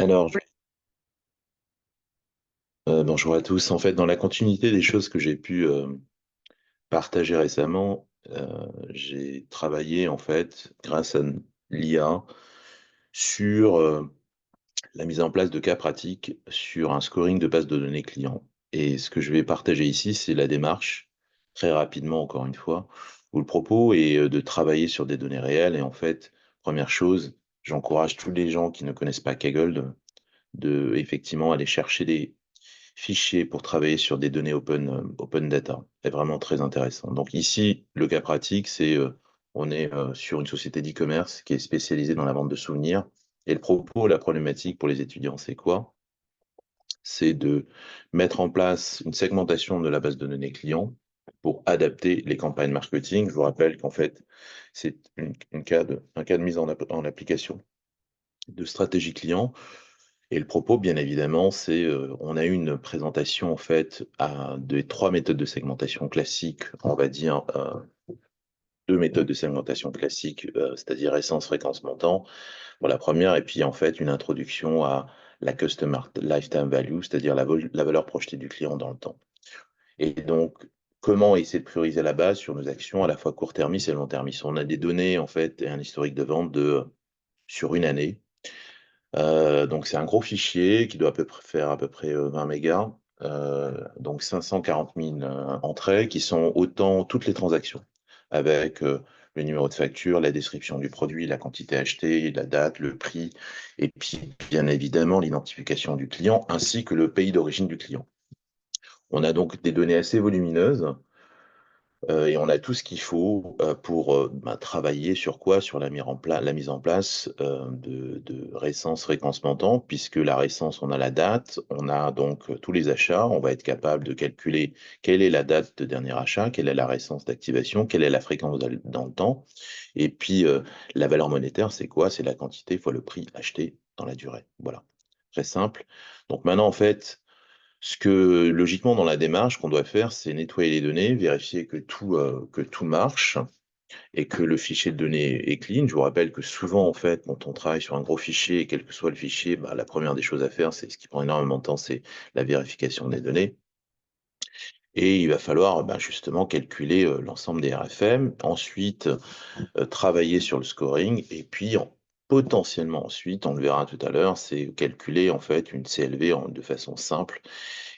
Alors, bonjour à tous. En fait, dans la continuité des choses que j'ai pu partager récemment, j'ai travaillé en fait grâce à l'IA sur la mise en place de cas pratiques sur un scoring de base de données clients. Et ce que je vais partager ici, c'est la démarche, très rapidement encore une fois, où le propos est de travailler sur des données réelles. Et en fait, première chose, j'encourage tous les gens qui ne connaissent pas Kaggle de effectivement aller chercher des fichiers pour travailler sur des données open data. C'est vraiment très intéressant. Donc ici, le cas pratique, c'est on est sur une société d'e-commerce qui est spécialisée dans la vente de souvenirs. Et le propos, la problématique pour les étudiants, c'est quoi? C'est de mettre en place une segmentation de la base de données client pour adapter les campagnes marketing. Je vous rappelle qu'en fait, c'est un cas de mise en application de stratégie client. Et le propos, bien évidemment, c'est, on a eu une présentation en fait à des 3 méthodes de segmentation classiques, on va dire, 2 méthodes de segmentation classiques, c'est-à-dire essence, fréquence, montant pour la première et puis en fait une introduction à la Customer Lifetime Value, c'est-à-dire la valeur projetée du client dans le temps. Et donc, comment essayer de prioriser la base sur nos actions à la fois court-termistes et long-termistes? On a des données en fait et un historique de vente de sur une année. Donc c'est un gros fichier qui doit à peu près faire à peu près, 20 mégas, donc 540 000, entrées qui sont autant toutes les transactions avec, le numéro de facture, la description du produit, la quantité achetée, la date, le prix et puis bien évidemment l'identification du client ainsi que le pays d'origine du client. On a donc des données assez volumineuses. Et on a tout ce qu'il faut pour travailler sur quoi? Sur la mise en place de récence fréquence montant, puisque la récence, on a la date, on a donc tous les achats, on va être capable de calculer quelle est la date de dernier achat, quelle est la récence d'activation, quelle est la fréquence dans le temps, et puis la valeur monétaire, c'est quoi? C'est la quantité fois le prix acheté dans la durée. Voilà, très simple. Donc maintenant, en fait, ce que logiquement dans la démarche qu'on doit faire, c'est nettoyer les données, vérifier que tout marche et que le fichier de données est clean. Je vous rappelle que souvent, en fait, quand on travaille sur un gros fichier, et quel que soit le fichier, bah, la première des choses à faire, c'est ce qui prend énormément de temps, c'est la vérification des données. Et il va falloir bah, justement calculer l'ensemble des RFM, ensuite travailler sur le scoring, et puis potentiellement ensuite, on le verra tout à l'heure, c'est calculer en fait une CLV de façon simple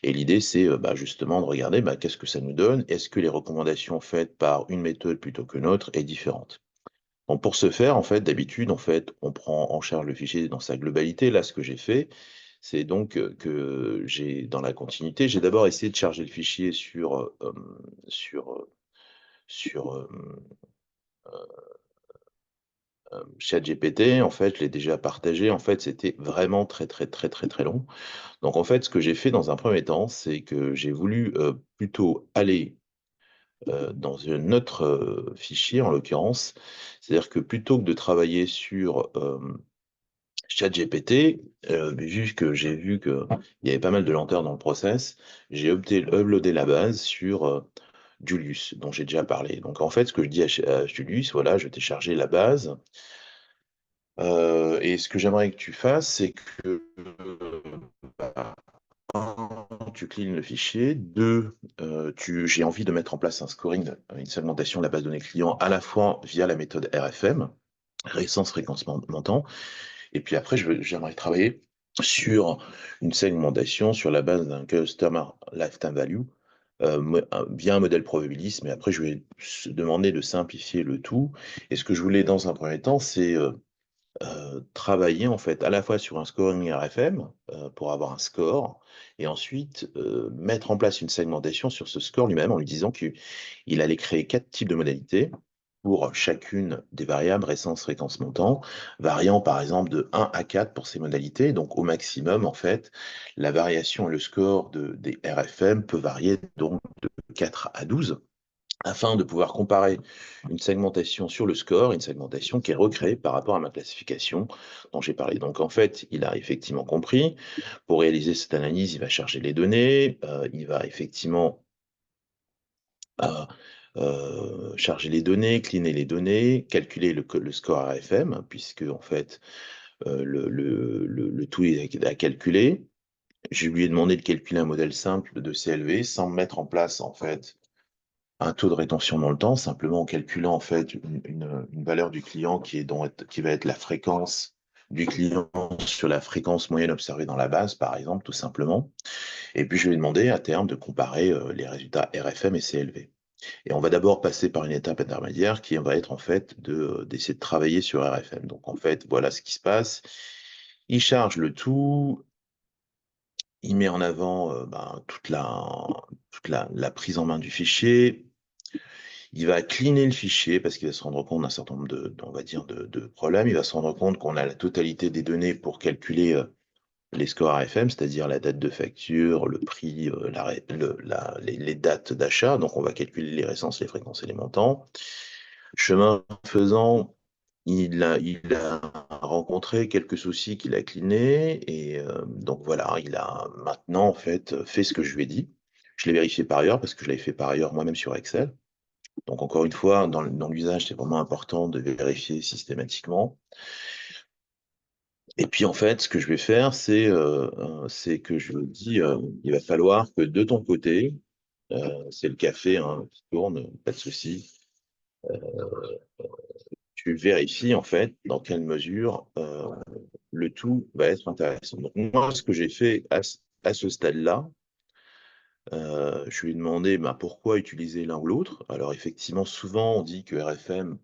et l'idée, c'est bah, justement de regarder bah, qu'est-ce que ça nous donne. Est-ce que les recommandations faites par une méthode plutôt qu'une autre est différente? Donc pour ce faire, en fait, d'habitude, en fait, on prend en charge le fichier dans sa globalité. Là, ce que j'ai fait, c'est donc que j'ai, dans la continuité, j'ai d'abord essayé de charger le fichier sur, sur ChatGPT. En fait, je l'ai déjà partagé. En fait, c'était vraiment très, très, très, très, très long. Donc, en fait, ce que j'ai fait dans un premier temps, c'est que j'ai voulu plutôt aller dans un autre fichier, en l'occurrence. C'est-à-dire que plutôt que de travailler sur ChatGPT, vu que j'ai vu qu'il y avait pas mal de lenteur dans le process, j'ai uploadé la base sur Julius, dont j'ai déjà parlé. Donc en fait, ce que je dis à Julius, voilà, je t'ai chargé la base, et ce que j'aimerais que tu fasses, c'est que bah, un, tu cleans le fichier. Deux, j'ai envie de mettre en place un scoring, une segmentation de la base de données client à la fois via la méthode RFM, récence, fréquence, montant. Et puis après, j'aimerais travailler sur une segmentation sur la base d'un Customer Lifetime Value via un modèle probabiliste. Mais après, je vais se demander de simplifier le tout. Et ce que je voulais dans un premier temps, c'est travailler en fait à la fois sur un scoring RFM pour avoir un score et ensuite mettre en place une segmentation sur ce score lui-même en lui disant qu'il allait créer 4 types de modalités pour chacune des variables récence, fréquence, montant, variant par exemple de 1 à 4 pour ces modalités. Donc au maximum, en fait, la variation et le score des RFM peut varier donc de 4 à 12 afin de pouvoir comparer une segmentation sur le score, une segmentation qui est recréée par rapport à ma classification dont j'ai parlé. Donc en fait, il a effectivement compris. Pour réaliser cette analyse, il va charger les données, il va effectivement euh, charger les données, cleaner les données, calculer le score RFM, puisque en fait, le tout est à calculer. Je lui ai demandé de calculer un modèle simple de CLV sans mettre en place, en fait, un taux de rétention dans le temps, simplement en calculant, en fait, une valeur du client qui va être la fréquence du client sur la fréquence moyenne observée dans la base, par exemple, tout simplement. Et puis, je lui ai demandé à terme de comparer les résultats RFM et CLV. Et on va d'abord passer par une étape intermédiaire qui va être, en fait, d'essayer de travailler sur RFM. Donc, en fait, voilà ce qui se passe. Il charge le tout, il met en avant ben, la prise en main du fichier. Il va cleaner le fichier parce qu'il va se rendre compte d'un certain nombre on va dire, de problèmes. Il va se rendre compte qu'on a la totalité des données pour calculer les scores RFM, c'est-à-dire la date de facture, le prix, les dates d'achat. Donc, on va calculer les récenses, les fréquences et les montants. Chemin faisant, il a rencontré quelques soucis qu'il a clinés. Et donc, voilà, il a maintenant, en fait ce que je lui ai dit. Je l'ai vérifié par ailleurs parce que je l'avais fait par ailleurs moi-même sur Excel. Donc encore une fois, dans l'usage, c'est vraiment important de vérifier systématiquement. Et puis en fait, ce que je vais faire, c'est que je lui dis, il va falloir que de ton côté, c'est le café hein, qui tourne, pas de souci, tu vérifies en fait dans quelle mesure le tout va être intéressant. Donc moi, ce que j'ai fait à ce stade-là, je lui ai demandé bah, pourquoi utiliser l'un ou l'autre. Alors effectivement, souvent on dit que RFM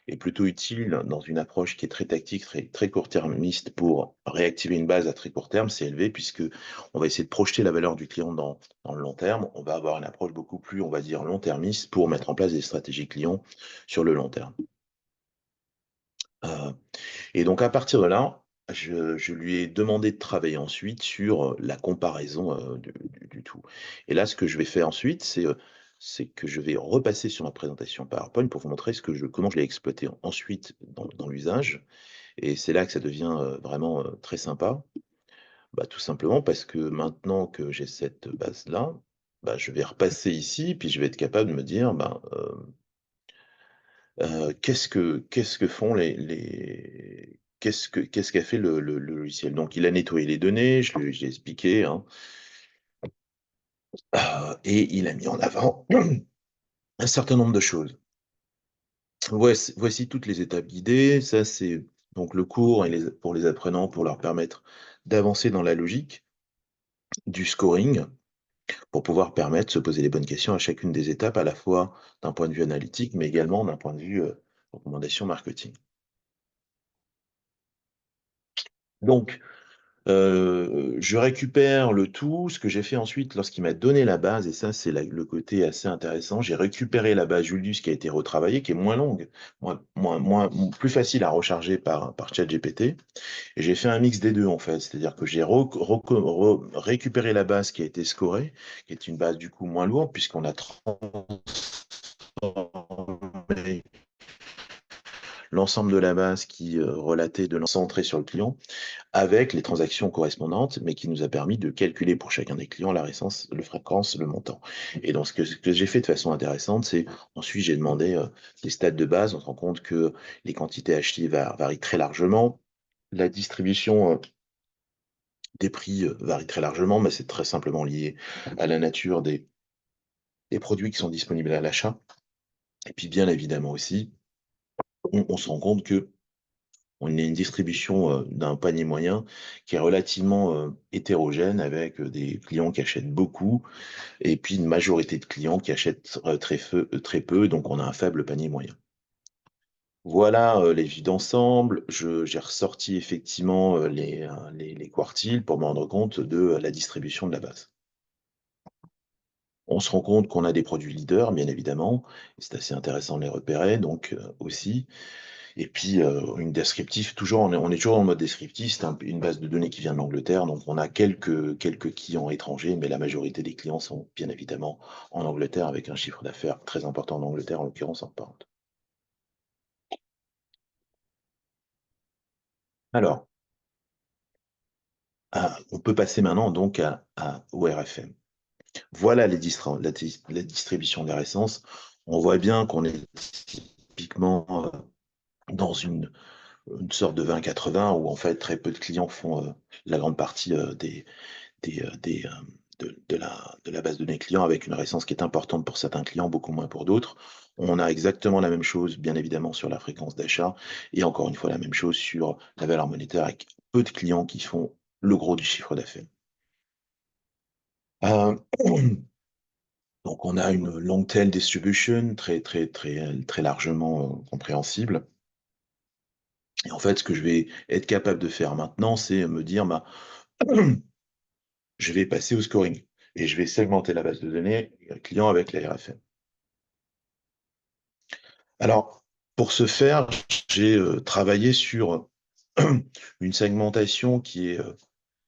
est plutôt utile dans une approche qui est très tactique, très court-termiste pour réactiver une base à très court terme, c'est élevé, puisque on va essayer de projeter la valeur du client dans le long terme. On va avoir une approche beaucoup plus, on va dire, long-termiste pour mettre en place des stratégies clients sur le long terme. Euh, et donc, à partir de là, je lui ai demandé de travailler ensuite sur la comparaison du tout. Et là, ce que je vais faire ensuite, c'est que je vais repasser sur ma présentation PowerPoint pour vous montrer comment je l'ai exploité ensuite dans l'usage. Et c'est là que ça devient vraiment très sympa. Bah, tout simplement parce que maintenant que j'ai cette base-là, bah, je vais repasser ici, puis je vais être capable de me dire, ben, qu'est-ce que font qu'est-ce qu'a fait le logiciel? Donc il a nettoyé les données, j'ai expliqué, hein, et il a mis en avant un certain nombre de choses. Voici toutes les étapes guidées. Ça, c'est donc le cours pour les apprenants, pour leur permettre d'avancer dans la logique du scoring, pour pouvoir permettre de se poser les bonnes questions à chacune des étapes, à la fois d'un point de vue analytique, mais également d'un point de vue recommandation marketing. Donc, je récupère le tout. Ce que j'ai fait ensuite, lorsqu'il m'a donné la base, et ça, c'est le côté assez intéressant, j'ai récupéré la base Julius qui a été retravaillée, qui est moins longue, plus facile à recharger par ChatGPT. Et j'ai fait un mix des deux, en fait. C'est-à-dire que j'ai récupéré la base qui a été scorée, qui est une base du coup moins lourde, puisqu'on a transformé l'ensemble de la base qui relatait de centré sur le client avec les transactions correspondantes, mais qui nous a permis de calculer pour chacun des clients la récence, le fréquence, le montant. Et donc, ce que j'ai fait de façon intéressante, c'est ensuite j'ai demandé des stats de base. On se rend compte que les quantités achetées varient très largement. La distribution des prix varie très largement, mais c'est très simplement lié à la nature des produits qui sont disponibles à l'achat. Et puis, bien évidemment aussi, on se rend compte que on a une distribution d'un panier moyen qui est relativement hétérogène avec des clients qui achètent beaucoup et puis une majorité de clients qui achètent très peu, donc on a un faible panier moyen. Voilà les vues d'ensemble. J'ai ressorti effectivement les quartiles pour me rendre compte de la distribution de la base. On se rend compte qu'on a des produits leaders, bien évidemment. C'est assez intéressant de les repérer, donc aussi. Et puis, une descriptif, toujours, on est toujours dans le mode descriptif, c'est une base de données qui vient de l'Angleterre, donc on a quelques clients étrangers, mais la majorité des clients sont bien évidemment en Angleterre, avec un chiffre d'affaires très important en Angleterre, en l'occurrence en pound. Alors, on peut passer maintenant donc au RFM. Voilà la distribution des récenses. On voit bien qu'on est typiquement dans une sorte de 20-80 où en fait très peu de clients font la grande partie des, de la base de données clients avec une récence qui est importante pour certains clients, beaucoup moins pour d'autres. On a exactement la même chose, bien évidemment, sur la fréquence d'achat et encore une fois la même chose sur la valeur monétaire avec peu de clients qui font le gros du chiffre d'affaires. Euh, donc on a une long tail distribution très largement compréhensible. Et en fait, ce que je vais être capable de faire maintenant, c'est me dire, bah, je vais passer au scoring et je vais segmenter la base de données client avec la RFM. Alors, pour ce faire, j'ai travaillé sur une segmentation qui est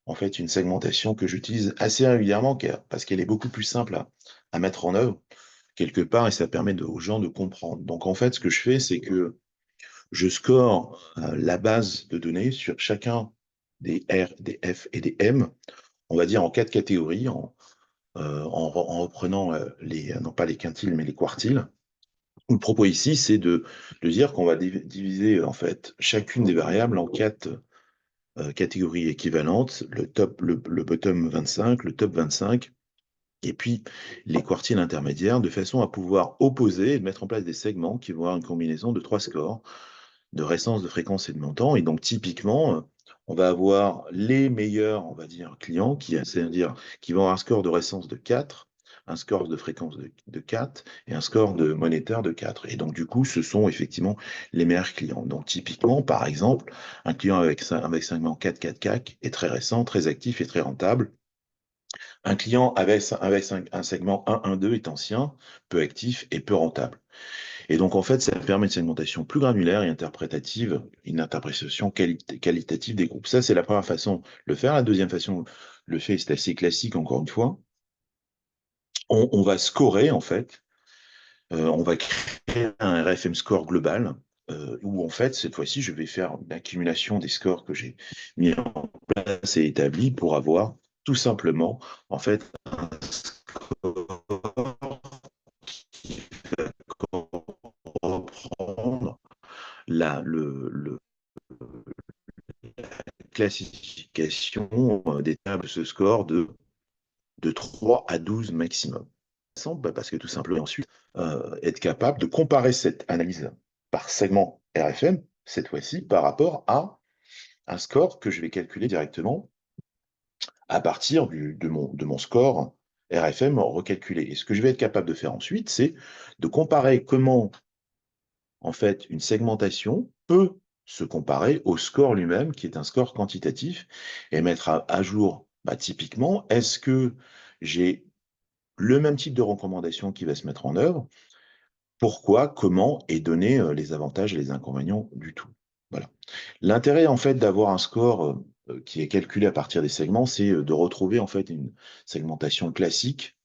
en fait une segmentation que j'utilise assez régulièrement parce qu'elle est beaucoup plus simple à mettre en œuvre quelque part et ça permet aux gens de comprendre. Donc en fait, ce que je fais, c'est que je score la base de données sur chacun des R, des F et des M, on va dire en quatre catégories, en reprenant non pas les quintiles, mais les quartiles. Le propos ici, c'est de dire qu'on va diviser en fait chacune des variables en quatre catégories équivalentes, le bottom 25, le top 25, et puis les quartiles intermédiaires, de façon à pouvoir opposer et mettre en place des segments qui vont avoir une combinaison de trois scores de récence, de fréquence et de montant. Et donc, typiquement, on va avoir les meilleurs, on va dire, clients, c'est-à-dire qui vont avoir un score de récence de 4, un score de fréquence de 4 et un score de monétaire de 4. Et donc, du coup, ce sont effectivement les meilleurs clients. Donc, typiquement, par exemple, un client avec segment 4-4-4 est très récent, très actif et très rentable. Un client avec un segment 1-1-2 est ancien, peu actif et peu rentable. Et donc, en fait, ça permet une segmentation plus granulaire et interprétative, une interprétation qualitative des groupes. Ça, c'est la première façon de le faire. La deuxième façon, le fait, c'est assez classique, encore une fois. On va scorer, en fait. On va créer un RFM score global, où, en fait, cette fois-ci, je vais faire une accumulation des scores que j'ai mis en place et établis pour avoir tout simplement, en fait, un score qui va reprendre le classification des tables ce score de 3 à 12 maximum. Parce que tout simplement, ensuite, être capable de comparer cette analyse par segment RFM, cette fois-ci, par rapport à un score que je vais calculer directement à partir de mon score RFM recalculé. Et ce que je vais être capable de faire ensuite, c'est de comparer comment en fait, une segmentation peut se comparer au score lui-même, qui est un score quantitatif, et mettre à jour, bah, typiquement, est-ce que j'ai le même type de recommandation qui va se mettre en œuvre? Pourquoi, comment, et donner les avantages et les inconvénients du tout. Voilà. L'intérêt, en fait, d'avoir un score qui est calculé à partir des segments, c'est de retrouver, en fait, une segmentation classique,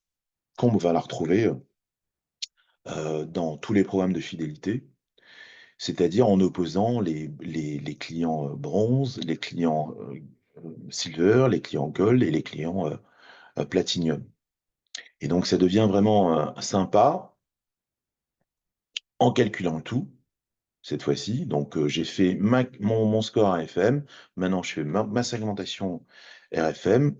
qu'on va la retrouver dans tous les programmes de fidélité, c'est-à-dire en opposant les clients bronze, les clients silver, les clients gold et les clients platinum. Et donc ça devient vraiment sympa en calculant le tout, cette fois-ci. Donc j'ai fait mon score AFM, maintenant je fais ma segmentation RFM.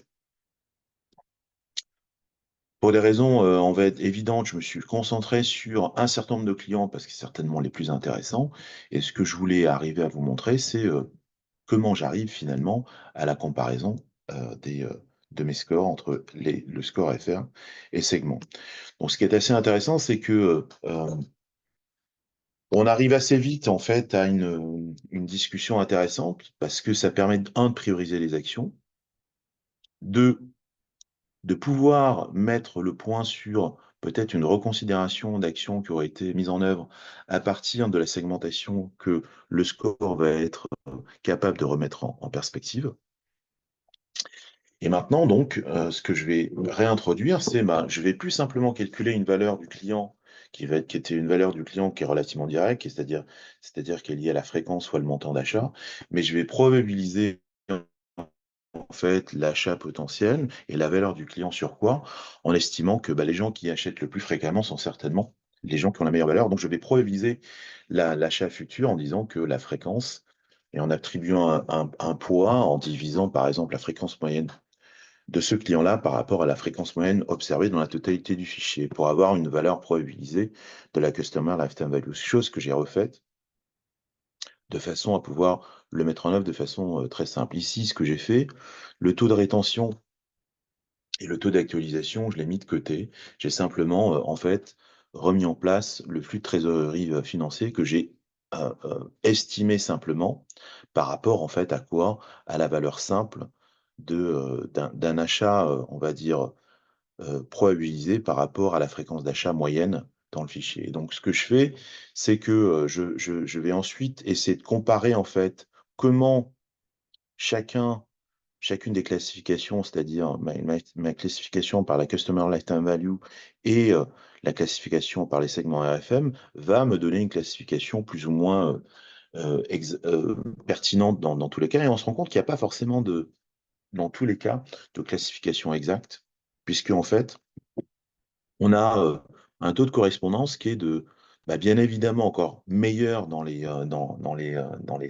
Pour des raisons, on va être évidentes, je me suis concentré sur un certain nombre de clients parce que c'est certainement les plus intéressants. Et ce que je voulais arriver à vous montrer, c'est comment j'arrive finalement à la comparaison de mes scores entre le score FR et segment. Donc, ce qui est assez intéressant, c'est que on arrive assez vite en fait à une discussion intéressante parce que ça permet, un, de prioriser les actions, deux, de pouvoir mettre le point sur peut-être une reconsidération d'actions qui auraient été mises en œuvre à partir de la segmentation que le score va être capable de remettre en perspective. Et maintenant, donc, ce que je vais réintroduire, c'est je vais plus simplement calculer une valeur du client qui était une valeur du client qui est relativement directe, c'est-à-dire qu'elle est liée à la fréquence ou le montant d'achat, mais je vais probabiliser en fait l'achat potentiel et la valeur du client sur quoi, en estimant que les gens qui achètent le plus fréquemment sont certainement les gens qui ont la meilleure valeur. Donc, je vais probabiliser l'achat futur en disant que la fréquence et en attribuant un poids en divisant par exemple la fréquence moyenne de ce client-là par rapport à la fréquence moyenne observée dans la totalité du fichier pour avoir une valeur probabilisée de la Customer Lifetime Value, chose que j'ai refaite de façon à pouvoir le mettre en œuvre de façon très simple. Ici, ce que j'ai fait, le taux de rétention et le taux d'actualisation, je l'ai mis de côté. J'ai simplement, en fait, remis en place le flux de trésorerie financier que j'ai estimé simplement par rapport, en fait, à quoi? À la valeur simple d'un achat, on va dire, probabilisé par rapport à la fréquence d'achat moyenne dans le fichier. Et donc ce que je fais, c'est que, je vais ensuite essayer de comparer, en fait, comment chacun chacune des classifications, c'est-à-dire ma classification par la Customer Lifetime Value et la classification par les segments RFM, va me donner une classification plus ou moins, ex pertinente dans tous les cas et on se rend compte qu'il y a pas forcément dans tous les cas, de classification exacte, puisque en fait, on a, un taux de correspondance qui est bien évidemment encore meilleur dans les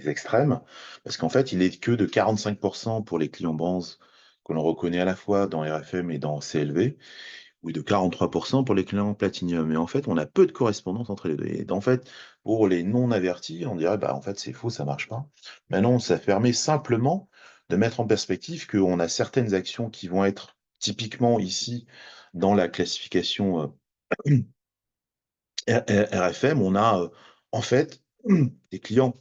extrêmes, parce qu'en fait, il est que de 45 pour les clients bronze, que l'on reconnaît à la fois dans RFM et dans CLV, ou de 43 pour les clients Platinum. Et en fait, on a peu de correspondance entre les 2. Et en fait, pour les non avertis, on dirait: «Bah, en fait, c'est faux, ça marche pas». Mais non, ça permet simplement de mettre en perspective qu'on a certaines actions qui vont être typiquement ici dans la classification, RFM, on a, en fait, des clients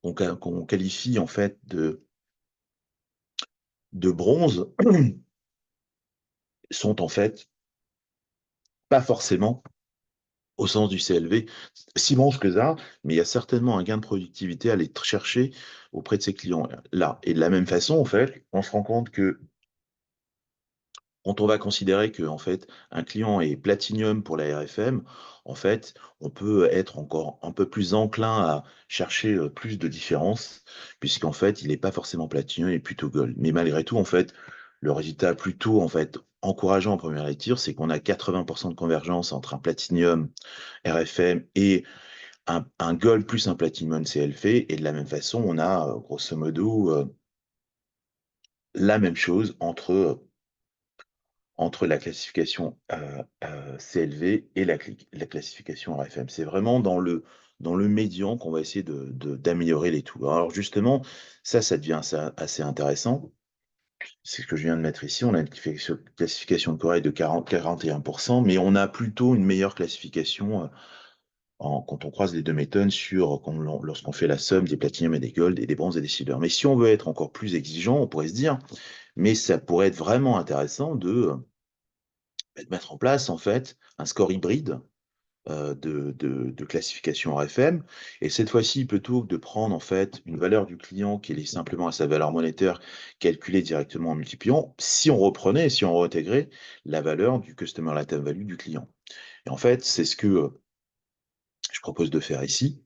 qu'on qualifie en fait de bronze sont en fait pas forcément au sens du CLV, si bronze que ça, mais il y a certainement un gain de productivité à aller chercher auprès de ces clients-là. Et de la même façon, en fait, on se rend compte que quand on va considérer que en fait, un client est Platinum pour la RFM, en fait, on peut être encore un peu plus enclin à chercher, plus de différences, puisqu'en fait, il n'est pas forcément Platinum, il est plutôt Gold. Mais malgré tout, en fait, le résultat plutôt, en fait, encourageant en première lecture, c'est qu'on a 80 de convergence entre un Platinum RFM et un Gold plus un Platinum CLV et de la même façon, on a, grosso modo, la même chose entre la classification, CLV et la classification RFM. C'est vraiment dans le médian qu'on va essayer d'améliorer les tout. Alors justement, ça devient assez intéressant. C'est ce que je viens de mettre ici. On a une classification de Corée de 41 mais on a plutôt une meilleure classification, quand on croise les 2 méthodes lorsqu'on fait la somme des platinium et des gold et des bronzes et des silver. Mais si on veut être encore plus exigeant, on pourrait se dire, mais ça pourrait être vraiment intéressant de mettre en place, en fait, un score hybride, de classification RFM et cette fois-ci, plutôt que de prendre, en fait, une valeur du client qui est liée simplement à sa valeur monétaire calculée directement en multipliant, si on réintégrait la valeur du Customer Lifetime Value du client et en fait, c'est ce que, je propose de faire ici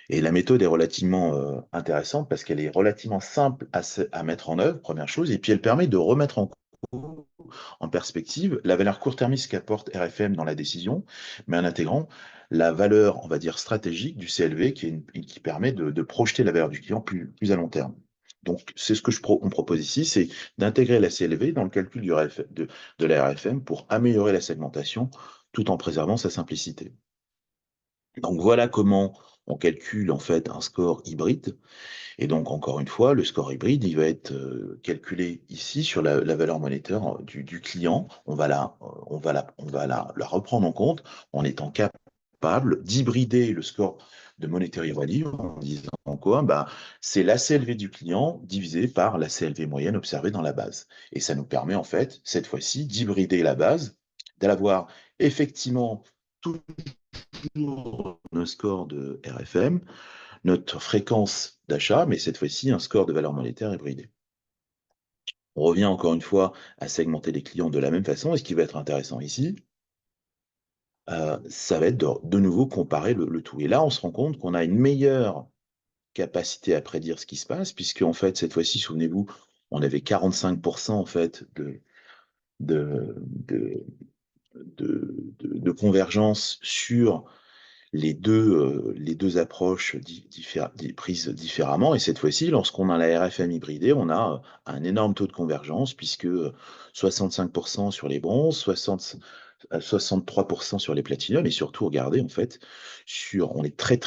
et la méthode est relativement, intéressante parce qu'elle est relativement simple à mettre en œuvre, première chose et puis elle permet de remettre en perspective la valeur court-termiste qu'apporte RFM dans la décision, mais en intégrant la valeur, on va dire, stratégique du CLV qui permet de projeter la valeur du client plus à long terme. Donc, c'est ce que on propose ici, c'est d'intégrer la CLV dans le calcul de la RFM pour améliorer la segmentation tout en préservant sa simplicité. Donc, voilà comment on calcule en fait un score hybride et donc encore une fois, le score hybride, il va être, calculé ici sur la valeur monétaire, du client. On va la reprendre en compte en étant capable d'hybrider le score de monetary value en disant quoi? Bah, c'est la CLV du client divisé par la CLV moyenne observée dans la base et ça nous permet en fait, cette fois-ci, d'hybrider la base, d'avoir effectivement toujours nos scores de RFM, notre fréquence d'achat, mais cette fois-ci un score de valeur monétaire hybridé. On revient encore une fois à segmenter les clients de la même façon et ce qui va être intéressant ici, ça va être de nouveau comparer le tout et là, on se rend compte qu'on a une meilleure capacité à prédire ce qui se passe puisqu'en fait, cette fois-ci, souvenez-vous, on avait 45 en fait de de convergence sur les deux approches prises différemment. Et cette fois-ci, lorsqu'on a la RFM hybridée, on a un énorme taux de convergence, puisque 65% sur les bronzes, 63% sur les platinums, et surtout, regardez, en fait, on est très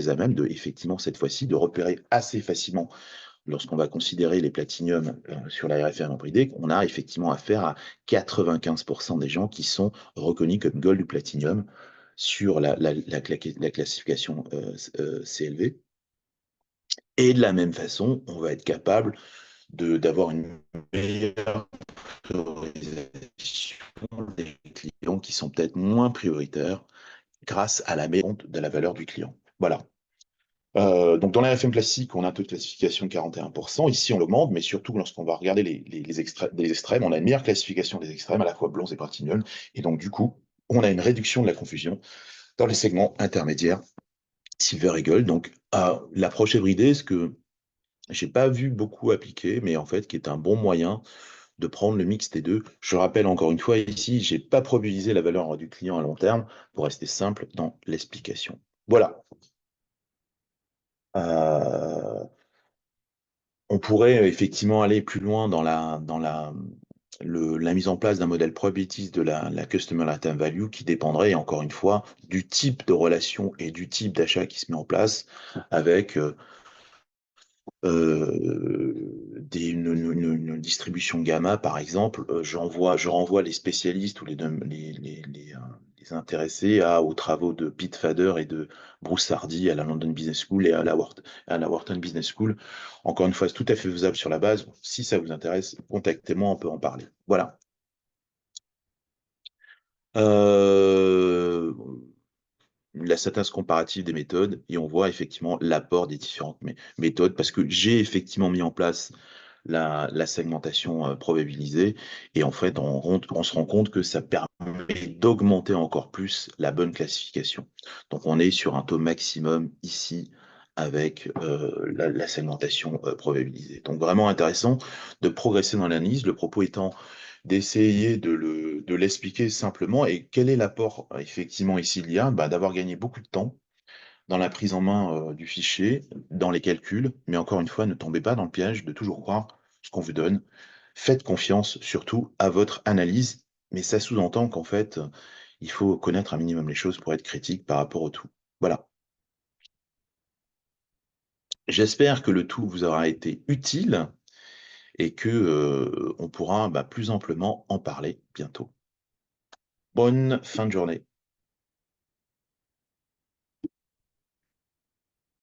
à même de, effectivement, cette fois-ci, de repérer assez facilement, lorsqu'on va considérer les platiniums sur la RFM hybridée, qu'on a effectivement affaire à 95% des gens qui sont reconnus comme gold ou platinum sur la classification CLV. Et de la même façon, on va être capable d'avoir une meilleure priorisation des clients qui sont peut-être moins prioritaires grâce à la maison de la valeur du client. Voilà. Donc dans la FM classique, on a un taux de classification de 41%. Ici, on l'augmente, mais surtout lorsqu'on va regarder les extrêmes, on a une meilleure classification des extrêmes, à la fois blonds et platinum. Et donc, du coup, on a une réduction de la confusion dans les segments intermédiaires, silver et gold. Donc, l'approche hybridée, ce que j'ai pas vu beaucoup appliquer, mais en fait, qui est un bon moyen de prendre le mix des deux. Je rappelle encore une fois ici, j'ai pas probabilisé la valeur du client à long terme pour rester simple dans l'explication. Voilà. Euh, on pourrait effectivement aller plus loin la mise en place d'un modèle probabilitiste de la Customer Lifetime Value qui dépendrait, encore une fois, du type de relation et du type d'achat qui se met en place avec une distribution gamma, par exemple. Je renvoie les spécialistes ou les intéressés aux travaux de Pete Fader et de Bruce Hardy à la London Business School et à la Wharton Business School. Encore une fois, c'est tout à fait faisable sur la base. Si ça vous intéresse, contactez-moi, on peut en parler. Voilà. Euh, la synthèse comparative des méthodes et on voit effectivement l'apport des différentes méthodes parce que j'ai effectivement mis en place la segmentation probabilisée et en fait on se rend compte que ça permet d'augmenter encore plus la bonne classification. Donc on est sur un taux maximum ici avec la segmentation probabilisée. Donc vraiment intéressant de progresser dans l'analyse, le propos étant d'essayer de l'expliquer simplement. Et quel est l'apport effectivement ici il y a d'avoir gagné beaucoup de temps dans la prise en main du fichier, dans les calculs, mais encore une fois, ne tombez pas dans le piège de toujours croire ce qu'on vous donne. Faites confiance surtout à votre analyse, mais ça sous-entend qu'en fait, il faut connaître un minimum les choses pour être critique par rapport au tout. Voilà. J'espère que le tout vous aura été utile et que on pourra plus amplement en parler bientôt. Bonne fin de journée.